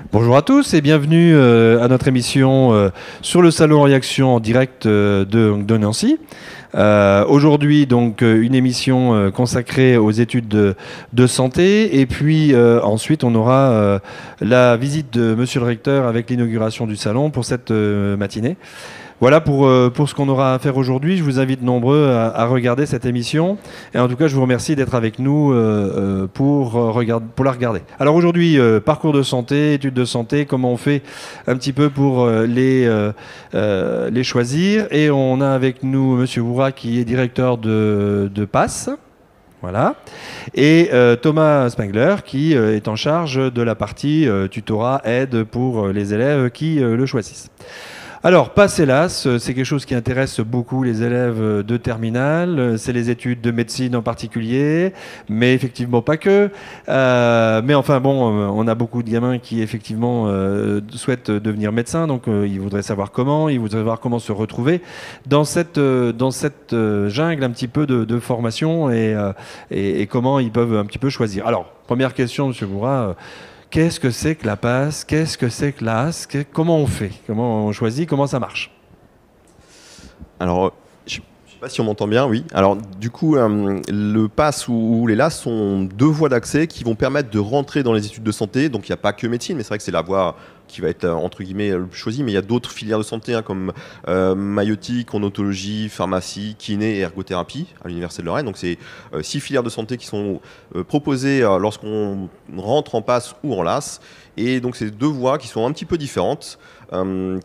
Bonjour à tous et bienvenue à notre émission sur le salon Réaction en direct de Nancy. Aujourd'hui, donc, une émission consacrée aux études de santé. Et puis ensuite, on aura la visite de Monsieur le Recteur avec l'inauguration du salon pour cette matinée. Voilà pour ce qu'on aura à faire aujourd'hui. Je vous invite nombreux à regarder cette émission. Et en tout cas, je vous remercie d'être avec nous pour la regarder. Alors aujourd'hui, parcours de santé, études de santé, comment on fait un petit peu pour les choisir. Et on a avec nous Monsieur Bourra qui est directeur de PASS. Voilà. Et Thomas Spengler qui est en charge de la partie tutorat, aide pour les élèves qui le choisissent. Alors, PASS hélas, c'est quelque chose qui intéresse beaucoup les élèves de terminale, c'est les études de médecine en particulier, mais effectivement pas que. Mais enfin bon, on a beaucoup de gamins qui effectivement souhaitent devenir médecins, donc ils voudraient savoir comment, ils voudraient savoir comment se retrouver dans cette jungle un petit peu de formation et comment ils peuvent un petit peu choisir. Alors, première question, Monsieur Bourra. Qu'est-ce que c'est que la PASS? Qu'est-ce que c'est que l'AS? Comment on fait? Comment on choisit? Comment ça marche? Alors, je ne sais pas si on m'entend bien, oui. Alors, du coup, le PASS ou les LAS sont deux voies d'accès qui vont permettre de rentrer dans les études de santé. Donc, il n'y a pas que médecine, mais c'est vrai que c'est la voie qui va être, entre guillemets, le plus choisie. Mais il y a d'autres filières de santé, comme maïeutique, odontologie, pharmacie, kiné et ergothérapie à l'Université de Lorraine. Donc, c'est 6 filières de santé qui sont proposées lorsqu'on rentre en PASS ou en LAS. Et donc, c'est deux voies qui sont un petit peu différentes.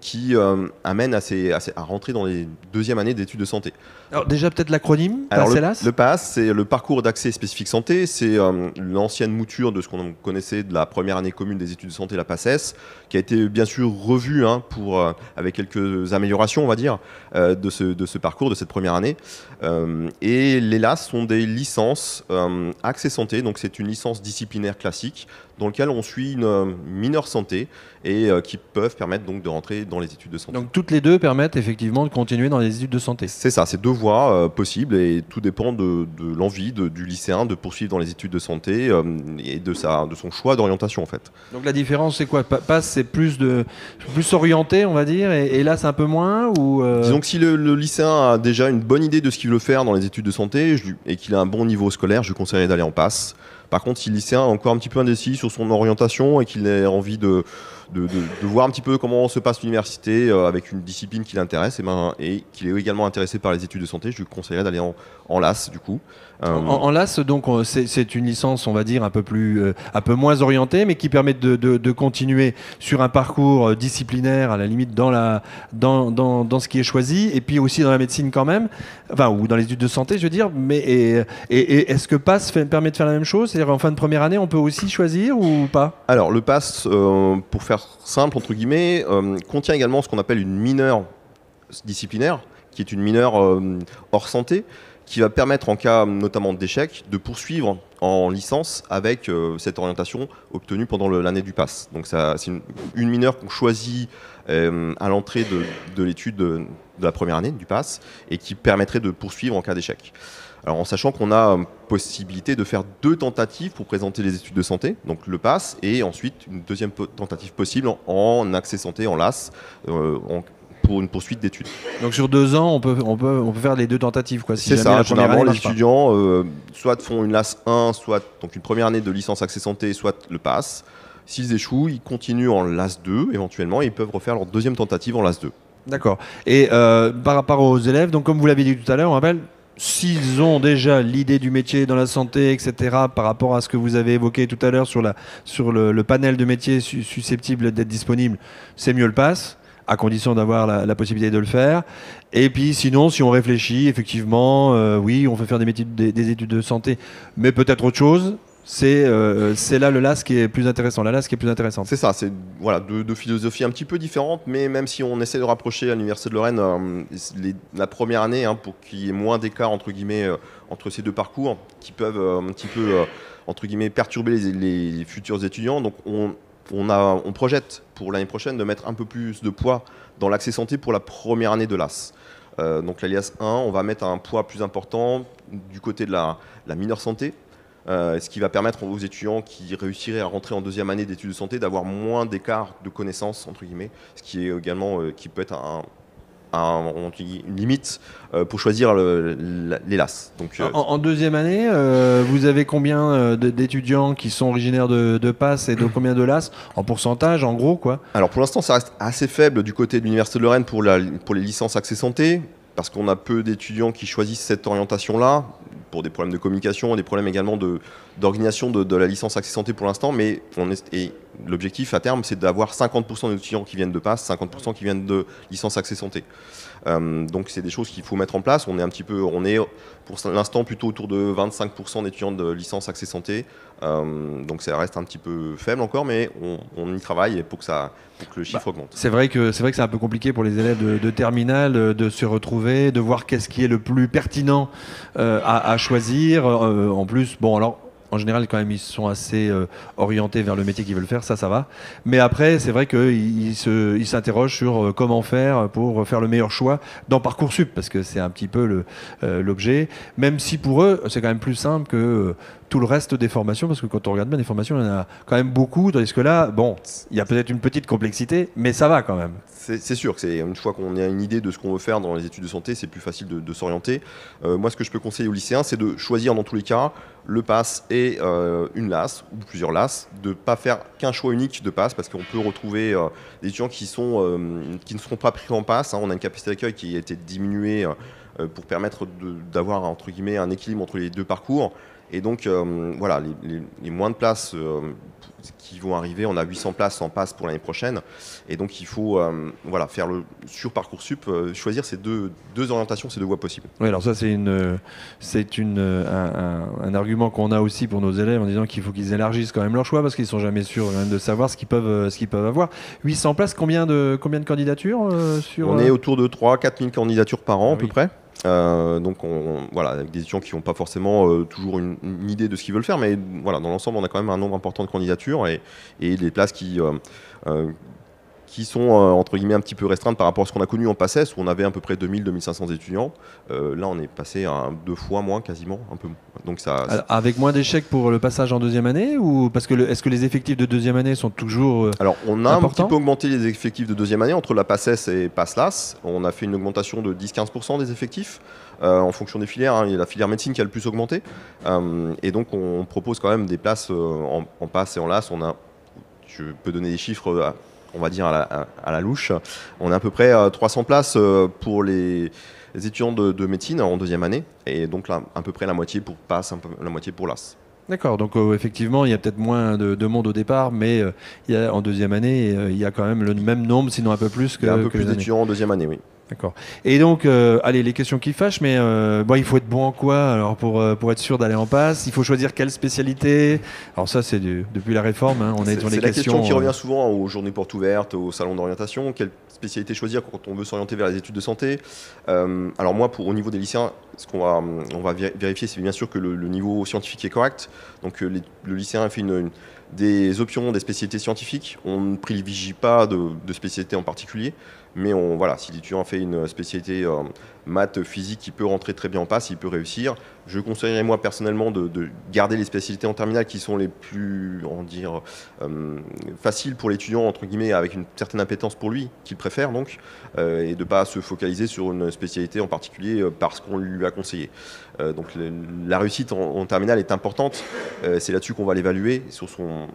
Qui amène à rentrer dans les deuxièmes années d'études de santé. Alors déjà peut-être l'acronyme PASS. Le PASS, c'est le parcours d'accès spécifique santé. C'est l'ancienne mouture de ce qu'on connaissait de la première année commune des études de santé, la PASSES, qui a été bien sûr revue avec quelques améliorations, on va dire, de ce parcours, de cette première année. Et les LAS sont des licences accès santé, donc c'est une licence disciplinaire classique dans lequel on suit une mineure santé et qui peuvent permettre donc de rentrer dans les études de santé. Donc toutes les deux permettent effectivement de continuer dans les études de santé. C'est ça, c'est deux voies possibles et tout dépend de l'envie du lycéen de poursuivre dans les études de santé et de son choix d'orientation en fait. Donc la différence c'est quoi? PASS c'est plus orienté on va dire et là c'est un peu moins ou Disons que si le lycéen a déjà une bonne idée de ce qu'il veut faire dans les études de santé et qu'il a un bon niveau scolaire, je lui conseillerais d'aller en PASS. Par contre, si le lycéen est encore un petit peu indécis sur son orientation et qu'il a envie de voir un petit peu comment se passe l'université avec une discipline qui l'intéresse et qu'il est également intéressé par les études de santé, je lui conseillerais d'aller en LAS du coup. En LAS, donc, c'est une licence, on va dire, un peu moins orientée, mais qui permet de continuer sur un parcours disciplinaire, à la limite, dans ce qui est choisi, et puis aussi dans la médecine quand même, enfin, ou dans les études de santé, je veux dire. Mais est-ce que PASS permet de faire la même chose? C'est-à-dire, en fin de première année, on peut aussi choisir ou pas? Alors, le PASS, pour faire simple, entre guillemets, contient également ce qu'on appelle une mineure disciplinaire, qui est une mineure hors santé, qui va permettre, en cas notamment d'échec, de poursuivre en licence avec cette orientation obtenue pendant l'année du PASS. Donc c'est une mineure qu'on choisit à l'entrée de l'étude de la première année du PASS et qui permettrait de poursuivre en cas d'échec. Alors en sachant qu'on a possibilité de faire 2 tentatives pour présenter les études de santé, donc le PASS, et ensuite une deuxième tentative possible en accès santé, en LAS, pour une poursuite d'études. Donc sur 2 ans, on peut faire les 2 tentatives, quoi. C'est ça, généralement les étudiants soit font une LAS 1, soit donc une première année de licence accès santé, soit le PASS. S'ils échouent, ils continuent en LAS 2 éventuellement et ils peuvent refaire leur deuxième tentative en LAS 2. D'accord. Et par rapport aux élèves, donc comme vous l'avez dit tout à l'heure, on rappelle, s'ils ont déjà l'idée du métier dans la santé, etc., par rapport à ce que vous avez évoqué tout à l'heure sur le panel de métiers susceptibles d'être disponibles, c'est mieux le PASS, à condition d'avoir la possibilité de le faire. Et puis sinon, si on réfléchit, effectivement, oui, on peut faire des études de santé, mais peut-être autre chose. C'est là le LAS qui est plus intéressant, la LAS qui est plus intéressante. C'est ça, c'est voilà, deux philosophies un petit peu différentes, mais même si on essaie de rapprocher à l'Université de Lorraine la première année, pour qu'il y ait moins d'écart entre guillemets entre ces deux parcours, qui peuvent un petit peu entre guillemets perturber les futurs étudiants. Donc on projette pour l'année prochaine de mettre un peu plus de poids dans l'accès santé pour la première année de LAS. Donc la LAS 1, on va mettre un poids plus important du côté de la mineure santé. ce qui va permettre aux étudiants qui réussiraient à rentrer en deuxième année d'études de santé d'avoir moins d'écart de connaissances, entre guillemets, ce qui est également qui peut être une limite pour choisir les LAS. Donc, en deuxième année, vous avez combien d'étudiants qui sont originaires de PASS et de combien de LAS en pourcentage, en gros, quoi? Alors pour l'instant, ça reste assez faible du côté de l'Université de Lorraine pour les licences accès santé, parce qu'on a peu d'étudiants qui choisissent cette orientation-là, pour des problèmes de communication, des problèmes également d'organisation de la licence accès santé pour l'instant, mais l'objectif à terme, c'est d'avoir 50% d'étudiants qui viennent de PASS, 50% qui viennent de licence accès santé. Donc c'est des choses qu'il faut mettre en place. On est pour l'instant plutôt autour de 25% d'étudiants de licence accès santé. Donc ça reste un petit peu faible encore, mais on y travaille pour que le chiffre augmente. C'est vrai que c'est un peu compliqué pour les élèves de terminale de se retrouver, de voir qu'est-ce qui est le plus pertinent à choisir. En plus, bon alors. En général, quand même, ils sont assez orientés vers le métier qu'ils veulent faire, ça va. Mais après, c'est vrai qu'ils s'interrogent sur comment faire pour faire le meilleur choix dans Parcoursup, parce que c'est un petit peu l'objet. Même si pour eux, c'est quand même plus simple que tout le reste des formations, parce que quand on regarde bien les formations, il y en a quand même beaucoup, tandis que là, bon, il y a peut-être une petite complexité, mais ça va quand même. C'est sûr que une fois qu'on a une idée de ce qu'on veut faire dans les études de santé, c'est plus facile de s'orienter. Moi, ce que je peux conseiller aux lycéens, c'est de choisir dans tous les cas le PASS et une LAS ou plusieurs LAS, de ne pas faire qu'un choix unique de PASS, parce qu'on peut retrouver des étudiants qui ne seront pas pris en PASS. On a une capacité d'accueil qui a été diminuée pour permettre d'avoir entre guillemets un équilibre entre les deux parcours. Et donc, voilà, les moins de places qui vont arriver, on a 800 places en PASS pour l'année prochaine. Et donc, il faut faire sur Parcoursup, choisir ces deux orientations, ces deux voies possibles. Oui, alors ça, c'est un argument qu'on a aussi pour nos élèves en disant qu'il faut qu'ils élargissent quand même leur choix parce qu'ils ne sont jamais sûrs même de savoir ce qu'ils peuvent avoir. 800 places, combien de candidatures On est autour de 3-4 000 candidatures par an à peu près. Donc avec des étudiants qui n'ont pas forcément toujours une idée de ce qu'ils veulent faire, mais voilà, dans l'ensemble on a quand même un nombre important de candidatures et des places qui sont entre guillemets un petit peu restreintes par rapport à ce qu'on a connu en PACES où on avait à peu près 2000-2500 étudiants. Là on est passé à 2 fois moins quasiment, un peu moins. Donc avec moins d'échecs pour le passage en deuxième année ou parce que est-ce que les effectifs de deuxième année sont toujours Alors on a importants? un petit peu augmenté les effectifs de deuxième année entre la PACES et PASS-LAS. On a fait une augmentation de 10-15% des effectifs en fonction des filières. Il y a la filière médecine qui a le plus augmenté et donc on propose quand même des places en PASS et en LAS. Je peux donner des chiffres on va dire à la louche. On a à peu près 300 places pour les étudiants de médecine en deuxième année, et donc là, à peu près la moitié pour PASS, la moitié pour LAS. D'accord, donc effectivement, il y a peut-être moins de monde au départ, mais en deuxième année, il y a quand même le même nombre, sinon un peu plus que. Il y a un peu plus d'étudiants en deuxième année, oui. D'accord. Et donc, allez, les questions qui fâchent, mais il faut être bon en quoi alors pour être sûr d'aller en PASS? Il faut choisir quelle spécialité? Alors ça, c'est depuis la réforme, hein, on est dans les questions. C'est la question qui revient souvent aux journées portes ouvertes, aux salons d'orientation. Quelle spécialité choisir quand on veut s'orienter vers les études de santé? Alors moi, au niveau des lycéens, on va vérifier, c'est bien sûr que le niveau scientifique est correct. Donc le lycéen fait des options, des spécialités scientifiques. On ne privilégie pas de spécialité en particulier. Mais si l'étudiant fait une spécialité maths, physique, qui peut rentrer très bien en PASS, il peut réussir. Je conseillerais moi personnellement de garder les spécialités en terminale qui sont les plus faciles pour l'étudiant, entre guillemets, avec une certaine appétence pour lui, qu'il préfère donc, et de ne pas se focaliser sur une spécialité en particulier parce qu'on lui a conseillé. Donc la réussite en terminale est importante, c'est là-dessus qu'on va l'évaluer, sur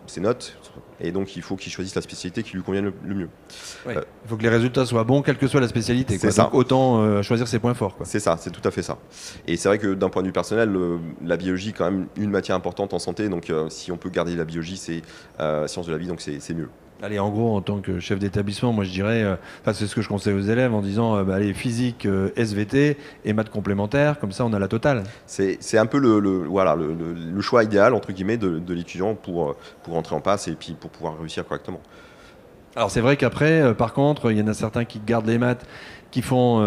ses notes, et donc il faut qu'il choisisse la spécialité qui lui convienne le mieux. Oui. Il faut que les résultats soient bons, quelle que soit la spécialité. C'est ça. Donc autant choisir ses points forts. C'est ça, c'est tout à fait ça. Et c'est vrai que d'un point de vue personnel, la biologie est quand même une matière importante en santé, donc si on peut garder la biologie, c'est sciences de la vie, donc c'est mieux. Allez, en gros, en tant que chef d'établissement, moi je dirais, c'est ce que je conseille aux élèves en disant, allez, physique, SVT et maths complémentaires, comme ça on a la totale. C'est un peu le choix idéal, entre guillemets, de l'étudiant pour rentrer en PASS et puis pour pouvoir réussir correctement. Alors c'est vrai qu'après, par contre, il y en a certains qui gardent les maths qui font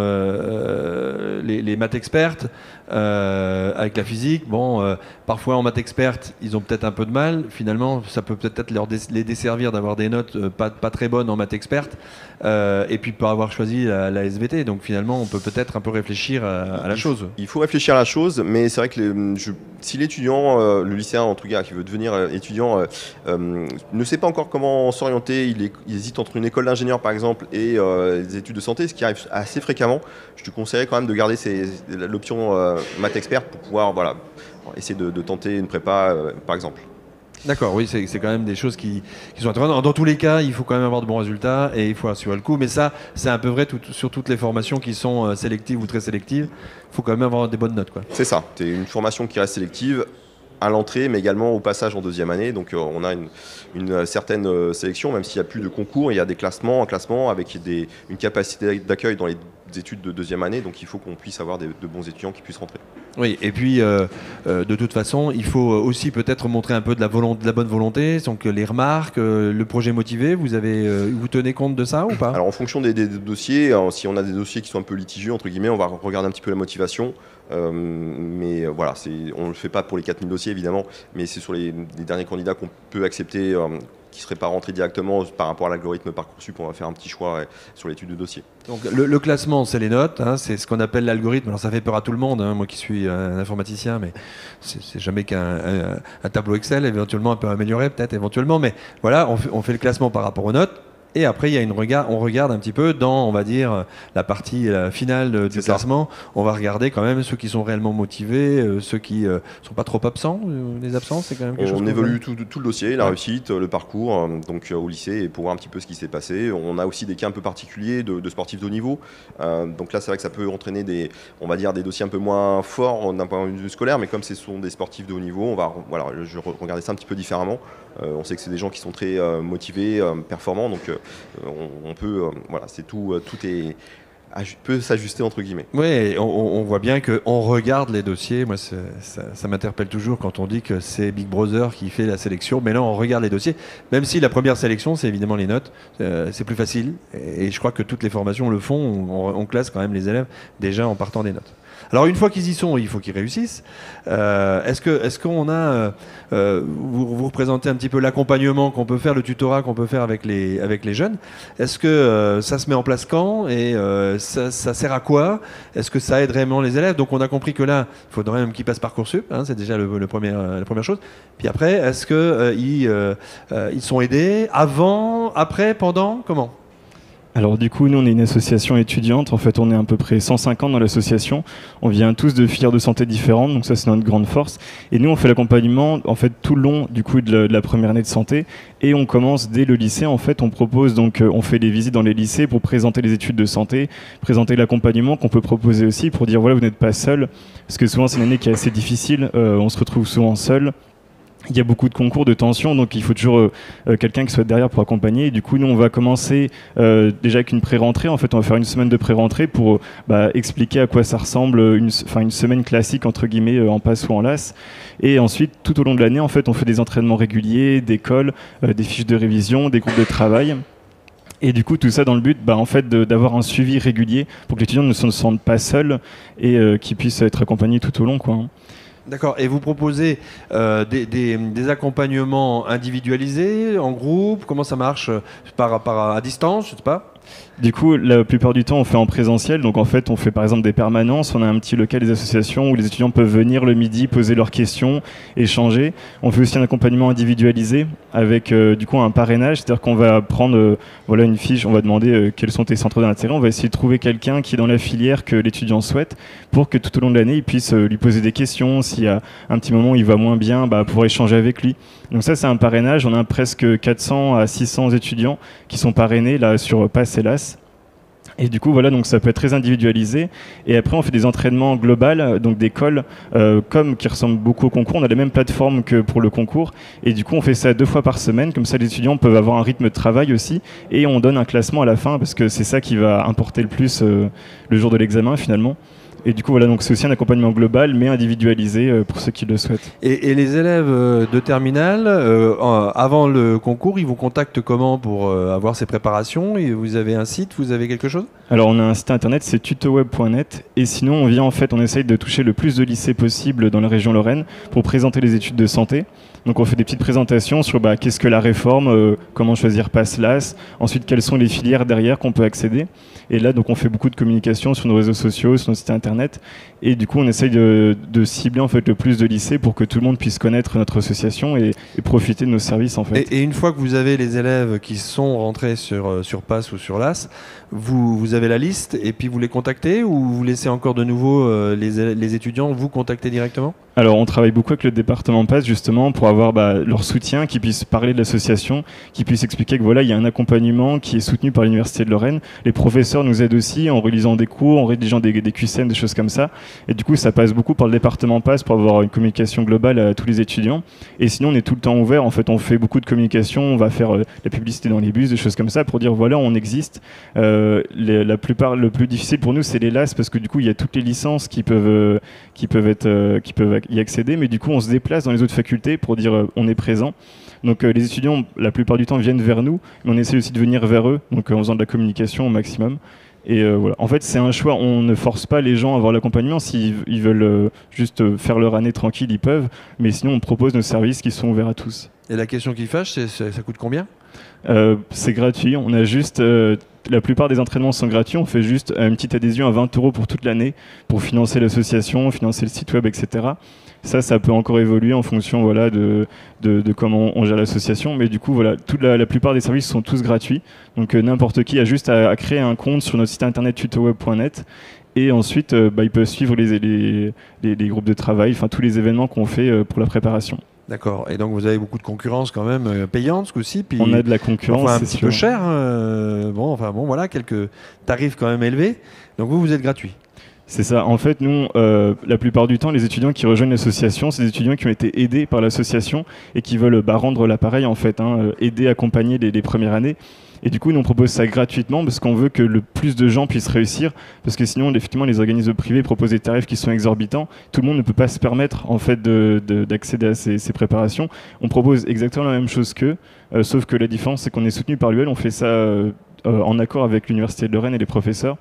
les maths expertes avec la physique. Bon, parfois en maths expertes, ils ont peut-être un peu de mal. Finalement, ça peut peut-être les desservir d'avoir des notes pas très bonnes en maths expertes et puis pas avoir choisi la SVT. Donc finalement, on peut peut-être un peu réfléchir à la chose. Il faut réfléchir à la chose, mais c'est vrai que si l'étudiant, le lycéen en tout cas, qui veut devenir étudiant, ne sait pas encore comment s'orienter, il hésite entre une école d'ingénieur par exemple et des études de santé, ce qui arrive assez fréquemment, je te conseillerais quand même de garder l'option maths expert pour pouvoir essayer de tenter une prépa par exemple. D'accord, oui, c'est quand même des choses qui sont intéressantes. Dans tous les cas, il faut quand même avoir de bons résultats et il faut assurer le coup. Mais ça, c'est un peu vrai sur toutes les formations qui sont sélectives ou très sélectives. Il faut quand même avoir des bonnes notes, quoi. C'est ça, c'est une formation qui reste sélective à l'entrée, mais également au passage en deuxième année. Donc on a une certaine sélection, même s'il n'y a plus de concours, il y a des classements, un classement avec une capacité d'accueil dans les études de deuxième année. Donc il faut qu'on puisse avoir de bons étudiants qui puissent rentrer. Oui, et puis de toute façon, il faut aussi peut-être montrer un peu de la bonne volonté, donc les remarques, le projet motivé, vous tenez compte de ça ou pas? Alors en fonction des dossiers, si on a des dossiers qui sont un peu litigieux, entre guillemets, on va regarder un petit peu la motivation. Mais voilà, on ne le fait pas pour les 4000 dossiers évidemment, mais c'est sur les derniers candidats qu'on peut accepter, qui ne seraient pas rentrés directement par rapport à l'algorithme Parcoursup. On va faire un petit choix sur l'étude de dossier. Donc le classement, c'est les notes, hein, c'est ce qu'on appelle l'algorithme. Alors ça fait peur à tout le monde, hein, moi qui suis un informaticien, mais c'est jamais qu'un tableau Excel, éventuellement un peu amélioré peut-être, éventuellement, mais voilà, on fait le classement par rapport aux notes. Et après, on regarde un petit peu dans, on va dire, la partie finale du classement. On va regarder quand même ceux qui sont réellement motivés, ceux qui sont pas trop absents. Les absents, c'est quand même quelque chose. On évalue tout le dossier, la réussite, le parcours, donc au lycée, et pour voir un petit peu ce qui s'est passé. On a aussi des cas un peu particuliers de sportifs de haut niveau. Donc là, c'est vrai que ça peut entraîner des dossiers un peu moins forts d'un point de vue scolaire, mais comme ce sont des sportifs de haut niveau, je vais regarder ça un petit peu différemment. On sait que c'est des gens qui sont très motivés, performants, donc on peut, c'est tout peut s'ajuster entre guillemets. Oui, on voit bien qu'on regarde les dossiers. Moi, ça m'interpelle toujours quand on dit que c'est Big Brother qui fait la sélection. Mais là, on regarde les dossiers. Même si la première sélection, c'est évidemment les notes, c'est plus facile. Et je crois que toutes les formations le font. On classe quand même les élèves déjà en partant des notes. Alors une fois qu'ils y sont, il faut qu'ils réussissent. Est-ce qu'on a, vous représentez un petit peu l'accompagnement qu'on peut faire, le tutorat qu'on peut faire avec les jeunes. Est-ce que ça se met en place quand et ça sert à quoi? Est-ce que ça aide vraiment les élèves? Donc on a compris que là, il faudrait même qu'ils passent Parcoursup, hein, c'est déjà la première chose. Puis après, est-ce que ils sont aidés avant, après, pendant, comment? Alors du coup, nous on est une association étudiante, en fait on est à peu près 150 dans l'association, on vient tous de filières de santé différentes, donc ça c'est notre grande force, et nous on fait l'accompagnement en fait tout le long du coup de la première année de santé, et on commence dès le lycée, en fait on propose, donc on fait des visites dans les lycées pour présenter les études de santé, présenter l'accompagnement qu'on peut proposer aussi pour dire voilà vous n'êtes pas seul, parce que souvent c'est une année qui est assez difficile, on se retrouve souvent seul. Il y a beaucoup de concours, de tensions, donc il faut toujours quelqu'un qui soit derrière pour accompagner. Et du coup, nous, on va commencer déjà avec une pré-rentrée. En fait, on va faire une semaine de pré-rentrée pour expliquer à quoi ça ressemble une semaine classique, entre guillemets, en passe ou en LAS. Et ensuite, tout au long de l'année, en fait, on fait des entraînements réguliers, des cols, des fiches de révision, des groupes de travail. Et du coup, tout ça dans le but en fait, d'avoir un suivi régulier pour que l'étudiant ne se sente pas seul et qu'il puisse être accompagné tout au long, quoi. D'accord. Et vous proposez des accompagnements individualisés, en groupe? Comment ça marche à distance? Je sais pas. Du coup, la plupart du temps, on fait en présentiel. Donc, en fait, on fait par exemple des permanences. On a un petit local des associations où les étudiants peuvent venir le midi, poser leurs questions, échanger. On fait aussi un accompagnement individualisé avec du coup un parrainage. C'est-à-dire qu'on va prendre une fiche, on va demander quels sont tes centres d'intérêt. On va essayer de trouver quelqu'un qui est dans la filière que l'étudiant souhaite pour que tout au long de l'année, il puisse lui poser des questions. S'il y a un petit moment où il va moins bien, pouvoir échanger avec lui. Donc ça, c'est un parrainage. On a presque 400 à 600 étudiants qui sont parrainés là sur PASS et LAS. Et du coup, donc ça peut être très individualisé. Et après, on fait des entraînements globaux, donc des cols, qui ressemblent beaucoup au concours. On a la même plateforme que pour le concours. Et du coup, on fait ça 2 fois par semaine. Comme ça, les étudiants peuvent avoir un rythme de travail aussi. Et on donne un classement à la fin, parce que c'est ça qui va importer le plus le jour de l'examen, finalement. Et du coup, voilà, donc c'est aussi un accompagnement global, mais individualisé pour ceux qui le souhaitent. Et les élèves de terminale, avant le concours, ils vous contactent comment pour avoir ces préparations? Et vous avez un site, vous avez quelque chose? Alors, on a un site internet, c'est tutoweb.net. Et sinon, on essaye de toucher le plus de lycées possible dans la région Lorraine pour présenter les études de santé. Donc on fait des petites présentations sur qu'est-ce que la réforme, comment choisir PASS-LAS, ensuite quelles sont les filières derrière qu'on peut accéder. Et là, donc on fait beaucoup de communication sur nos réseaux sociaux, sur nos sites internet. Et du coup, on essaye de cibler en fait le plus de lycées pour que tout le monde puisse connaître notre association et profiter de nos services en fait. Et une fois que vous avez les élèves qui sont rentrés sur PASS ou sur LAS, vous avez la liste et puis vous les contactez, ou vous laissez encore de nouveau les étudiants vous contacter directement? Alors on travaille beaucoup avec le département PASS justement pour avoir leur soutien, qu'ils puissent parler de l'association, qu'ils puissent expliquer que voilà, il y a un accompagnement qui est soutenu par l'Université de Lorraine. Les professeurs nous aident aussi en relisant des cours, en rédigeant des QCM, des choses comme ça. Et du coup ça passe beaucoup par le département PASS pour avoir une communication globale à tous les étudiants. Et sinon on est tout le temps ouvert, en fait on fait beaucoup de communication, on va faire la publicité dans les bus, des choses comme ça pour dire voilà, on existe. La plupart, le plus difficile pour nous c'est les LAS parce que du coup il y a toutes les licences qui peuvent y accéder, mais du coup on se déplace dans les autres facultés pour dire on est présent. Donc les étudiants la plupart du temps viennent vers nous, mais on essaie aussi de venir vers eux, donc en faisant de la communication au maximum. Et voilà. En fait c'est un choix, on ne force pas les gens à avoir l'accompagnement. S'ils veulent juste faire leur année tranquille, ils peuvent, mais sinon on propose nos services qui sont ouverts à tous. Et la question qui fâche, ça coûte combien? C'est gratuit, on a juste la plupart des entraînements sont gratuits, on fait juste une petite adhésion à 20 € pour toute l'année pour financer l'association, financer le site web, etc. Ça peut encore évoluer en fonction voilà, de comment on gère l'association, mais du coup voilà, la plupart des services sont tous gratuits, donc n'importe qui a juste à créer un compte sur notre site internet tutoweb.net. Et ensuite, ils peuvent suivre les groupes de travail, enfin tous les événements qu'on fait pour la préparation. D'accord. Et donc vous avez beaucoup de concurrence quand même payante ce coup-ci. On a de la concurrence, un c'est petit sûr. peu cher. Voilà, quelques tarifs quand même élevés. Donc vous êtes gratuit. C'est ça. En fait, nous, la plupart du temps, les étudiants qui rejoignent l'association, c'est des étudiants qui ont été aidés par l'association et qui veulent rendre l'appareil, en fait, aider, accompagner les premières années. Et du coup, nous, on propose ça gratuitement parce qu'on veut que le plus de gens puissent réussir. Parce que sinon, effectivement, les organismes privés proposent des tarifs qui sont exorbitants. Tout le monde ne peut pas se permettre, en fait, d'accéder à ces préparations. On propose exactement la même chose qu'eux, sauf que la différence, c'est qu'on est soutenu par l'UL. On fait ça en accord avec l'Université de Lorraine et les professeurs.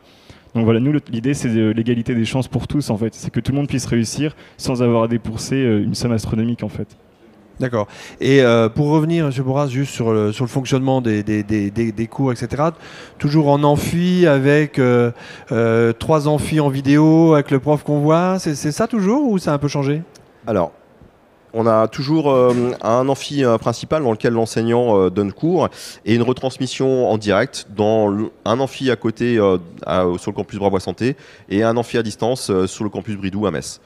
Donc voilà, nous, l'idée, c'est l'égalité des chances pour tous, en fait. C'est que tout le monde puisse réussir sans avoir à débourser une somme astronomique, en fait. D'accord. Et pour revenir, M. Bourras, juste sur le fonctionnement des cours, etc., toujours en amphi, avec 3 amphis en vidéo, avec le prof qu'on voit, c'est ça toujours, ou ça a un peu changé? Alors, on a toujours un amphi principal dans lequel l'enseignant donne cours et une retransmission en direct dans un amphi à côté sur le campus Bravois Santé et un amphi à distance sur le campus Bridoux à Metz.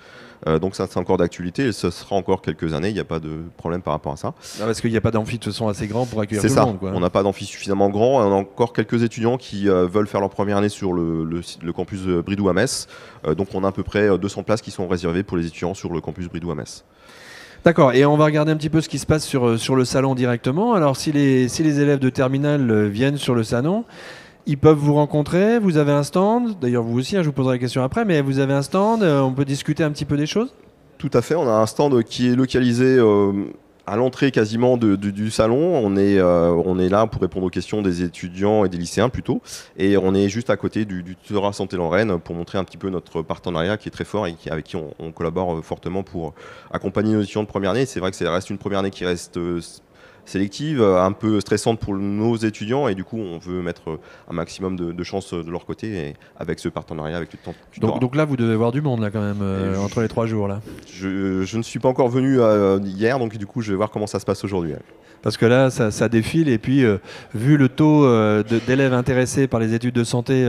Donc ça c'est encore d'actualité et ce sera encore quelques années, il n'y a pas de problème par rapport à ça. Non, parce qu'il n'y a pas d'amphi de toute façon assez grand pour accueillir tout le monde. Quoi. On n'a pas d'amphi suffisamment grand et on a encore quelques étudiants qui veulent faire leur première année sur le campus Bridoux à Metz. Donc on a à peu près 200 places qui sont réservées pour les étudiants sur le campus Bridoux à Metz. D'accord, et on va regarder un petit peu ce qui se passe sur le salon directement. Alors si les élèves de terminale viennent sur le salon, ils peuvent vous rencontrer, vous avez un stand, d'ailleurs vous aussi, je vous poserai la question après, mais vous avez un stand, on peut discuter un petit peu des choses? Tout à fait, on a un stand qui est localisé à l'entrée quasiment du salon. On est là pour répondre aux questions des étudiants et des lycéens plutôt. Et on est juste à côté du tutorat Santé Lorraine pour montrer un petit peu notre partenariat qui est très fort et avec qui on collabore fortement pour accompagner nos étudiants de première année. C'est vrai que ça reste une première année qui reste sélective, un peu stressante pour nos étudiants et du coup on veut mettre un maximum de chances de leur côté et avec ce partenariat avec le tutorat. Donc là vous devez voir du monde là quand même entre les 3 jours là. Je ne suis pas encore venu hier donc du coup je vais voir comment ça se passe aujourd'hui. Parce que là, ça défile et puis, vu le taux d'élèves intéressés par les études de santé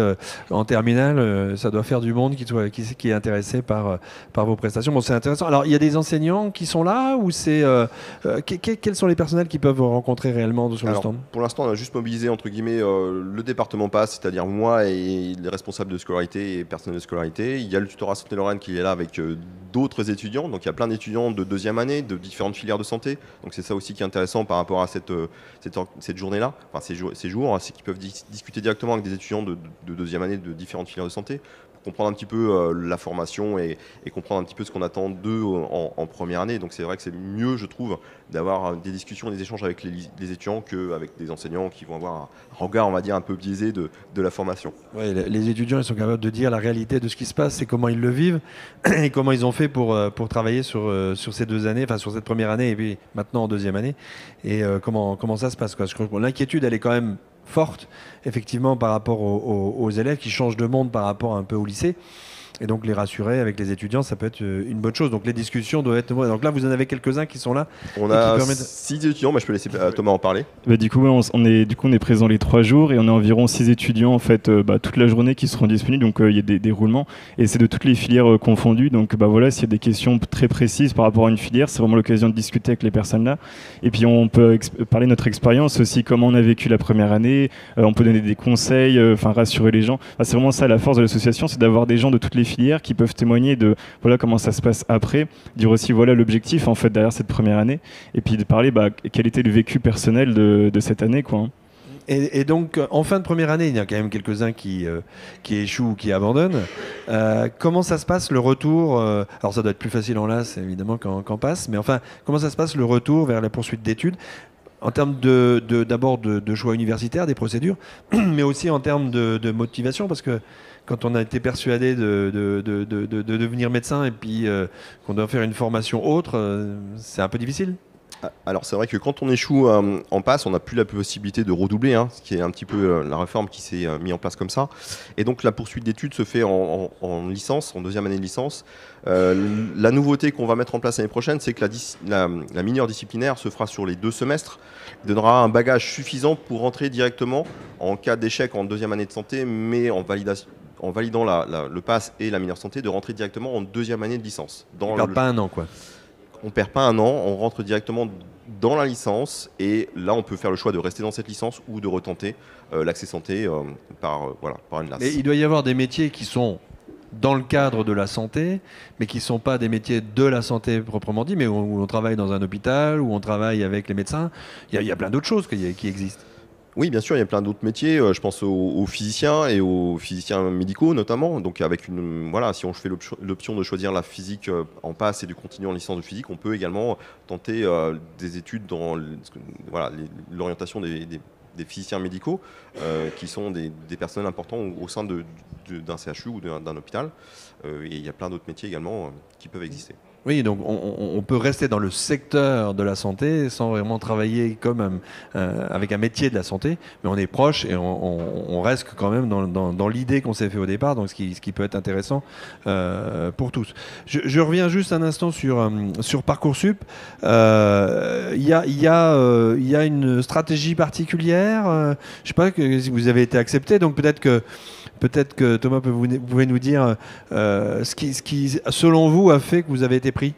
en terminale, ça doit faire du monde qui est intéressé par vos prestations. Bon, c'est intéressant. Alors, il y a des enseignants qui sont là ou quels sont les personnels qui peuvent vous rencontrer réellement sur le stand? Pour l'instant, on a juste mobilisé entre guillemets le département PASS, c'est-à-dire moi et les responsables de scolarité et personnel de scolarité. Il y a le tutorat Santé Lorraine qui est là avec d'autres étudiants. Donc, il y a plein d'étudiants de deuxième année, de différentes filières de santé. Donc, c'est ça aussi qui est intéressant par rapport à cette journée-là, enfin ces jours, c'est qu'ils peuvent discuter directement avec des étudiants de deuxième année de différentes filières de santé pour comprendre un petit peu la formation et comprendre un petit peu ce qu'on attend d'eux en première année. Donc c'est vrai que c'est mieux, je trouve, d'avoir des discussions, des échanges avec les étudiants qu'avec des enseignants qui vont avoir un regard, on va dire, un peu biaisé de la formation. Ouais, les étudiants, ils sont capables de dire la réalité de ce qui se passe et comment ils le vivent et comment ils ont fait pour travailler sur ces 2 années, enfin sur cette première année et puis maintenant en deuxième année, et comment ça se passe, quoi. L'inquiétude, elle est quand même forte, effectivement, par rapport aux élèves qui changent de monde par rapport un peu au lycée. Et donc les rassurer avec les étudiants, ça peut être une bonne chose. Donc les discussions doivent être... Donc là, vous en avez quelques-uns qui sont là. On a 6 étudiants, mais je peux laisser Thomas en parler. Du coup, on est présent les 3 jours et on a environ 6 étudiants en fait, toute la journée qui seront disponibles. Donc il y a des roulements et c'est de toutes les filières confondues. Donc voilà, s'il y a des questions très précises par rapport à une filière, c'est vraiment l'occasion de discuter avec les personnes là. Et puis on peut parler de notre expérience aussi, comment on a vécu la première année. On peut donner des conseils, rassurer les gens. C'est vraiment ça la force de l'association, c'est d'avoir des gens de toutes les filières qui peuvent témoigner de voilà comment ça se passe après, dire aussi voilà l'objectif en fait derrière cette première année, et puis de parler quel était le vécu personnel de cette année, quoi. Et donc, en fin de première année, il y a quand même quelques-uns qui échouent ou qui abandonnent. Comment ça se passe le retour alors ça doit être plus facile en LAS évidemment qu'en PASS, mais enfin, comment ça se passe le retour vers la poursuite d'études en termes d'abord de choix universitaires, des procédures, mais aussi en termes de motivation, parce que quand on a été persuadé de devenir médecin et puis qu'on doit faire une formation autre, c'est un peu difficile. Alors c'est vrai que quand on échoue en PASS, on n'a plus la possibilité de redoubler, ce qui est un petit peu la réforme qui s'est mise en place comme ça. Et donc la poursuite d'études se fait en licence, en deuxième année de licence. La nouveauté qu'on va mettre en place l'année prochaine, c'est que la mineure disciplinaire se fera sur les 2 semestres, donnera un bagage suffisant pour rentrer directement en cas d'échec en deuxième année de santé, mais en validant le PASS et la mineure santé, de rentrer directement en deuxième année de licence. On ne perd pas un an, quoi. On ne perd pas un an, on rentre directement dans la licence et là on peut faire le choix de rester dans cette licence ou de retenter l'accès santé par une LAS. Mais il doit y avoir des métiers qui sont dans le cadre de la santé, mais qui ne sont pas des métiers de la santé proprement dit, mais où on travaille dans un hôpital, où on travaille avec les médecins. Il y a plein d'autres choses qui existent. Oui, bien sûr, il y a plein d'autres métiers. Je pense aux physiciens et aux physiciens médicaux notamment. Donc, si on fait l'option de choisir la physique en PASS et de continuer en licence de physique, on peut également tenter des études dans l'orientation des physiciens médicaux, qui sont des personnels importants au sein d'un CHU ou d'un hôpital. Et il y a plein d'autres métiers également qui peuvent exister. Oui, donc on peut rester dans le secteur de la santé sans vraiment travailler comme avec un métier de la santé, mais on est proche et on reste quand même dans l'idée qu'on s'est fait au départ, donc ce qui peut être intéressant pour tous. Je reviens juste un instant sur Parcoursup. Il y a une stratégie particulière. Je ne sais pas si vous avez été accepté, donc peut-être que Thomas, vous pouvez nous dire ce qui, selon vous, a fait que vous avez été pris.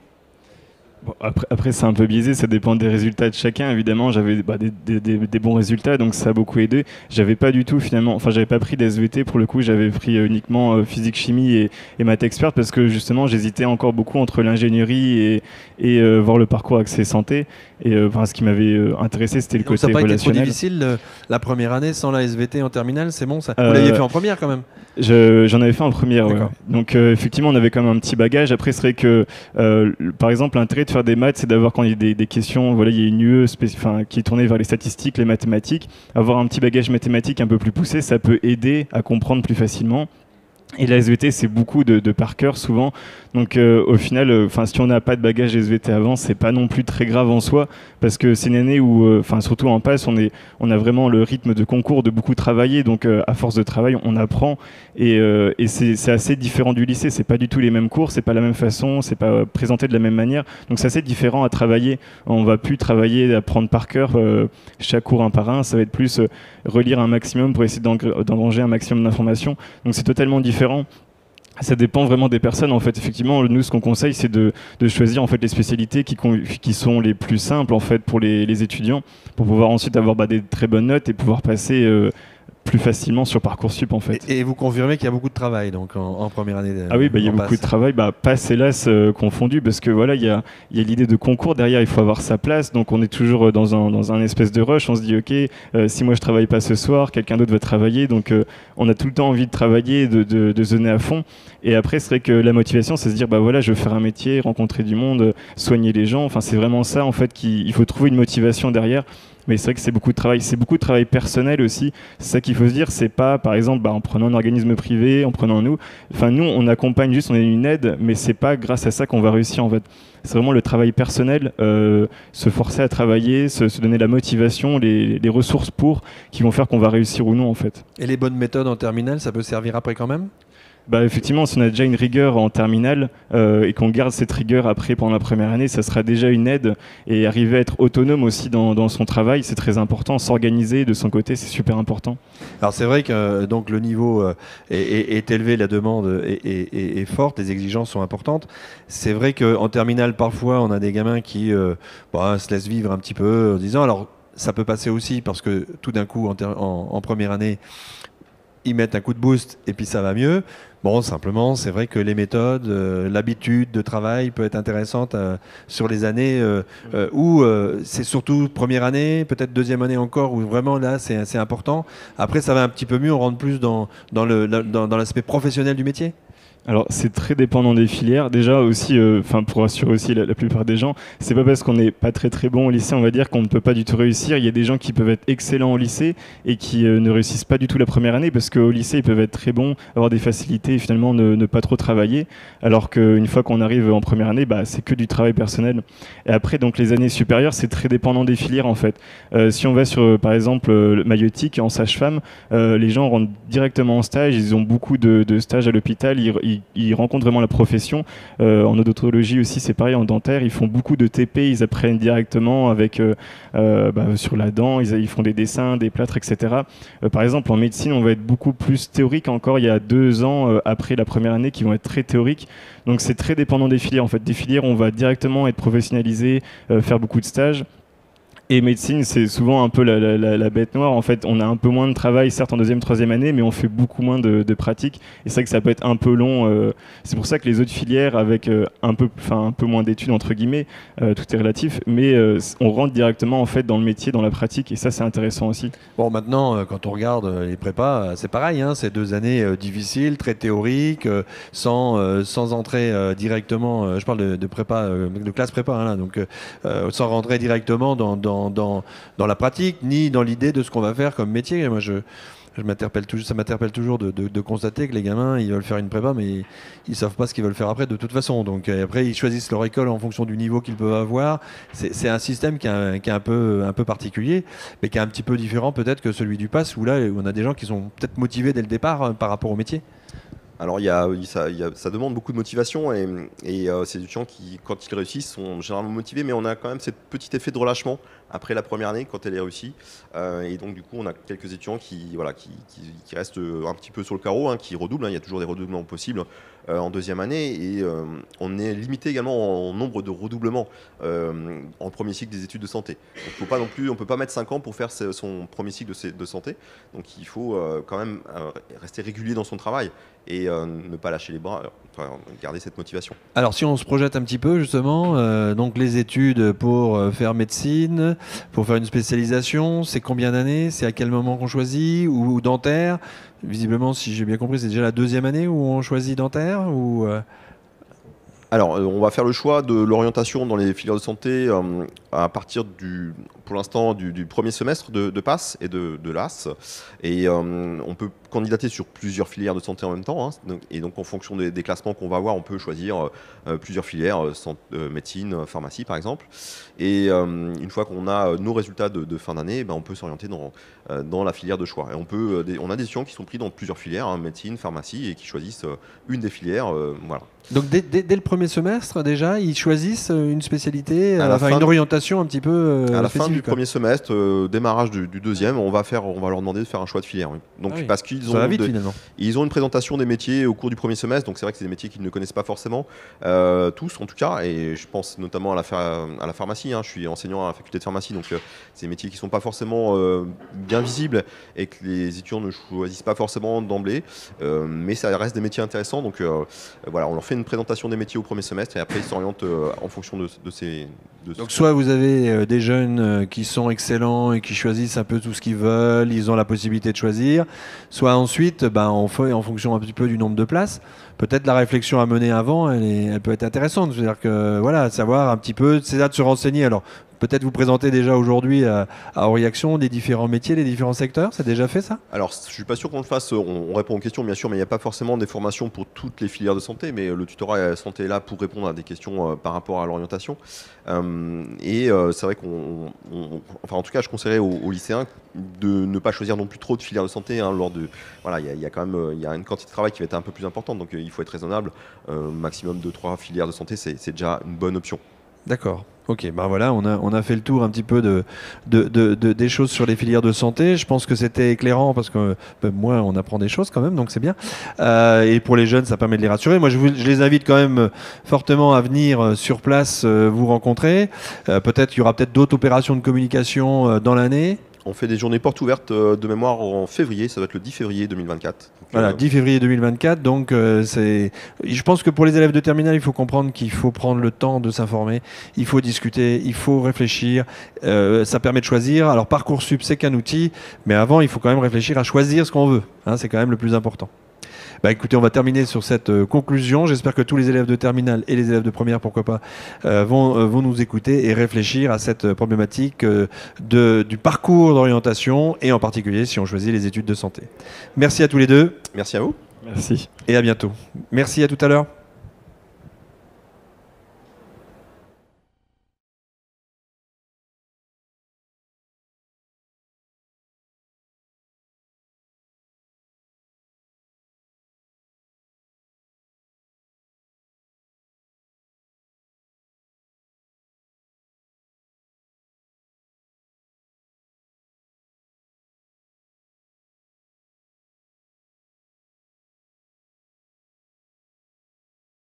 Bon, après c'est un peu biaisé, ça dépend des résultats de chacun. Évidemment, j'avais des bons résultats, donc ça a beaucoup aidé. J'avais pas du tout j'avais pas pris d'SVT pour le coup, j'avais pris uniquement physique, chimie et maths expert, parce que justement j'hésitais encore beaucoup entre l'ingénierie et voir le parcours accès santé. Et ce qui m'avait intéressé, c'était le côté relationnel. Ça n'a pas été trop difficile la première année sans la SVT en terminale, c'est bon ça? Vous l'aviez fait en première quand même? J'en avais fait en première, ouais. Donc effectivement on avait quand même un petit bagage. Après c'est vrai que par exemple l'intérêt de faire des maths, c'est d'avoir, quand il y a des questions, voilà, il y a une UE qui est tournée vers les statistiques, les mathématiques, avoir un petit bagage mathématique un peu plus poussé, ça peut aider à comprendre plus facilement. Et la SVT, c'est beaucoup de par cœur souvent. Donc au final, si on n'a pas de bagage SVT avant, c'est pas non plus très grave en soi, parce que c'est une année où, surtout en PASS, on a vraiment le rythme de concours, de beaucoup travailler. Donc à force de travail, on apprend. Et c'est assez différent du lycée. C'est pas du tout les mêmes cours, c'est pas la même façon, c'est pas présenté de la même manière. Donc c'est assez différent à travailler. On va plus travailler, apprendre par cœur chaque cours un par un. Ça va être plus relire un maximum pour essayer d'engranger un maximum d'informations. Donc c'est totalement différent. Ça dépend vraiment des personnes. En fait, effectivement, nous, ce qu'on conseille, c'est de choisir en fait les spécialités qui sont les plus simples en fait pour les étudiants, pour pouvoir ensuite avoir des très bonnes notes et pouvoir passer plus facilement sur Parcoursup en fait. Et vous confirmez qu'il y a beaucoup de travail donc en première année Ah oui, il y a beaucoup de travail, PASS et LAS confondu, parce que voilà, il y a l'idée de concours derrière, il faut avoir sa place, donc on est toujours dans un espèce de rush, on se dit ok, si moi je travaille pas ce soir, quelqu'un d'autre va travailler, donc on a tout le temps envie de travailler, de se donner à fond, et après c'est vrai que la motivation c'est se dire voilà, je veux faire un métier, rencontrer du monde, soigner les gens, enfin c'est vraiment ça en fait, il faut trouver une motivation derrière. Mais c'est vrai que c'est beaucoup de travail personnel aussi. C'est ça qu'il faut se dire, c'est pas par exemple en prenant un organisme privé, en prenant nous. Enfin nous on accompagne juste, on est une aide, mais c'est pas grâce à ça qu'on va réussir en fait. C'est vraiment le travail personnel, se forcer à travailler, se donner la motivation, les ressources qui vont faire qu'on va réussir ou non en fait. Et les bonnes méthodes en terminale, ça peut servir après quand même ? Effectivement, si on a déjà une rigueur en terminale et qu'on garde cette rigueur après pendant la première année, ça sera déjà une aide, et arriver à être autonome aussi dans son travail, c'est très important. S'organiser de son côté, c'est super important. Alors c'est vrai que donc le niveau est élevé, la demande est forte, les exigences sont importantes. C'est vrai qu'en terminale, parfois, on a des gamins qui se laissent vivre un petit peu en disant, alors ça peut passer aussi parce que tout d'un coup, en première année, ils mettent un coup de boost et puis ça va mieux. Bon, simplement, c'est vrai que les méthodes, l'habitude de travail peut être intéressante sur les années où c'est surtout première année, peut-être deuxième année encore, où vraiment là, c'est important. Après, ça va un petit peu mieux, on rentre plus dans l'aspect professionnel du métier. Alors c'est très dépendant des filières. Déjà aussi, pour rassurer aussi la plupart des gens, c'est pas parce qu'on n'est pas très très bon au lycée, on va dire qu'on ne peut pas du tout réussir. Il y a des gens qui peuvent être excellents au lycée et qui ne réussissent pas du tout la première année, parce qu'au lycée ils peuvent être très bons, avoir des facilités et finalement ne pas trop travailler. Alors qu'une fois qu'on arrive en première année, c'est que du travail personnel. Et après donc les années supérieures, c'est très dépendant des filières en fait. Si on va sur par exemple le maïeutique en sage-femme, les gens rentrent directement en stage, ils ont beaucoup de stages à l'hôpital, ils rencontrent vraiment la profession. En odontologie aussi, c'est pareil, en dentaire, ils font beaucoup de TP, ils apprennent directement avec sur la dent, ils font des dessins, des plâtres, etc. Par exemple, en médecine, on va être beaucoup plus théorique encore. Il y a 2 ans après la première année qui vont être très théoriques. Donc c'est très dépendant des filières. En fait, des filières, on va directement être professionnalisé, faire beaucoup de stages. Et médecine, c'est souvent un peu la bête noire. En fait, on a un peu moins de travail, certes en deuxième, troisième année, mais on fait beaucoup moins de pratiques. Et c'est vrai que ça peut être un peu long. C'est pour ça que les autres filières, avec un peu moins d'études, entre guillemets, tout est relatif, mais on rentre directement en fait dans le métier, dans la pratique, et ça, c'est intéressant aussi. Bon, maintenant, quand on regarde les prépas, c'est pareil, hein, c'est 2 années difficiles, très théoriques, sans entrer directement. Je parle de prépa, de classe prépa, hein, là, donc sans rentrer directement dans la pratique, ni dans l'idée de ce qu'on va faire comme métier. Moi, ça m'interpelle toujours de constater que les gamins, ils veulent faire une prépa, mais ils savent pas ce qu'ils veulent faire après de toute façon. Donc après, ils choisissent leur école en fonction du niveau qu'ils peuvent avoir. C'est un système qui est un peu particulier, mais qui est un petit peu différent peut-être que celui du PASS, où là, on a des gens qui sont peut-être motivés dès le départ par rapport au métier. Alors ça demande beaucoup de motivation, et ces étudiants qui, quand ils réussissent, sont généralement motivés, mais on a quand même ce petit effet de relâchement après la première année quand elle est réussie, et donc du coup on a quelques étudiants qui restent un petit peu sur le carreau, hein, qui redoublent, hein. Il y a toujours des redoublements possibles en deuxième année, et on est limité également en nombre de redoublements en premier cycle des études de santé. Donc faut pas non plus, on peut pas mettre 5 ans pour faire son premier cycle de santé, donc il faut quand même rester régulier dans son travail et ne pas lâcher les bras, garder cette motivation. Alors si on se projette un petit peu justement, donc les études pour faire médecine, pour faire une spécialisation, c'est combien d'années? C'est à quel moment qu'on choisit? Ou dentaire? Visiblement, si j'ai bien compris, c'est déjà la 2e année où on choisit dentaire ou Alors, on va faire le choix de l'orientation dans les filières de santé à partir pour l'instant, du premier semestre de PASS et de LAS. Et on peut candidater sur plusieurs filières de santé en même temps, hein. Et donc, en fonction des classements qu'on va avoir, on peut choisir plusieurs filières, médecine, pharmacie par exemple. Et une fois qu'on a nos résultats de fin d'année, on peut s'orienter dans la filière de choix. Et on a des étudiants qui sont pris dans plusieurs filières, hein, médecine, pharmacie, et qui choisissent une des filières. Voilà. Donc dès le premier semestre déjà, ils choisissent une spécialité, une orientation un petit peu à la fin du premier semestre, démarrage du deuxième, on va leur demander de faire un choix de filière. Oui. Donc, parce qu'ils ont, ils ont une présentation des métiers au cours du premier semestre, donc c'est vrai que c'est des métiers qu'ils ne connaissent pas forcément, tous en tout cas, et je pense notamment à la pharmacie. Je suis enseignant à la faculté de pharmacie, donc c'est des métiers qui ne sont pas forcément bien visibles et que les étudiants ne choisissent pas forcément d'emblée, mais ça reste des métiers intéressants. Donc voilà, on leur fait une présentation des métiers au premier semestre et après ils s'orientent en fonction de ces... Donc soit vous avez des jeunes qui sont excellents et qui choisissent un peu tout ce qu'ils veulent, ils ont la possibilité de choisir, soit ensuite on fait en fonction un petit peu du nombre de places. Peut-être la réflexion à mener avant, elle peut être intéressante. Je veux dire que voilà, savoir un petit peu, c'est là de se renseigner. Alors peut-être vous présenter déjà aujourd'hui à Auriaction les différents métiers, les différents secteurs. C'est déjà fait ça? Alors je suis pas sûr qu'on le fasse. On répond aux questions bien sûr, mais il n'y a pas forcément des formations pour toutes les filières de santé. Mais le tutorat santé est là pour répondre à des questions par rapport à l'orientation. C'est vrai en tout cas, je conseillerais aux lycéens de ne pas choisir non plus trop de filières de santé. Voilà, il y a quand même une quantité de travail qui va être un peu plus importante. Donc il faut être raisonnable. Maximum de 3 filières de santé, c'est déjà une bonne option. D'accord. Ok, voilà, on a fait le tour un petit peu des choses sur les filières de santé. Je pense que c'était éclairant parce que moi, on apprend des choses quand même, donc c'est bien. Et pour les jeunes, ça permet de les rassurer. Moi, je les invite quand même fortement à venir sur place vous rencontrer. Peut-être il y aura peut-être d'autres opérations de communication dans l'année. On fait des journées portes ouvertes de mémoire en février, ça va être le 10 février 2024. Voilà, 10 février 2024, donc je pense que pour les élèves de terminale, il faut comprendre qu'il faut prendre le temps de s'informer, il faut discuter, il faut réfléchir, ça permet de choisir. Alors Parcoursup, c'est qu'un outil, mais avant, il faut quand même réfléchir à choisir ce qu'on veut, c'est quand même le plus important. Écoutez, on va terminer sur cette conclusion. J'espère que tous les élèves de terminale et les élèves de première, pourquoi pas, vont nous écouter et réfléchir à cette problématique du parcours d'orientation et en particulier si on choisit les études de santé. Merci à tous les deux. Merci à vous. Merci. Et à bientôt. Merci, à tout à l'heure.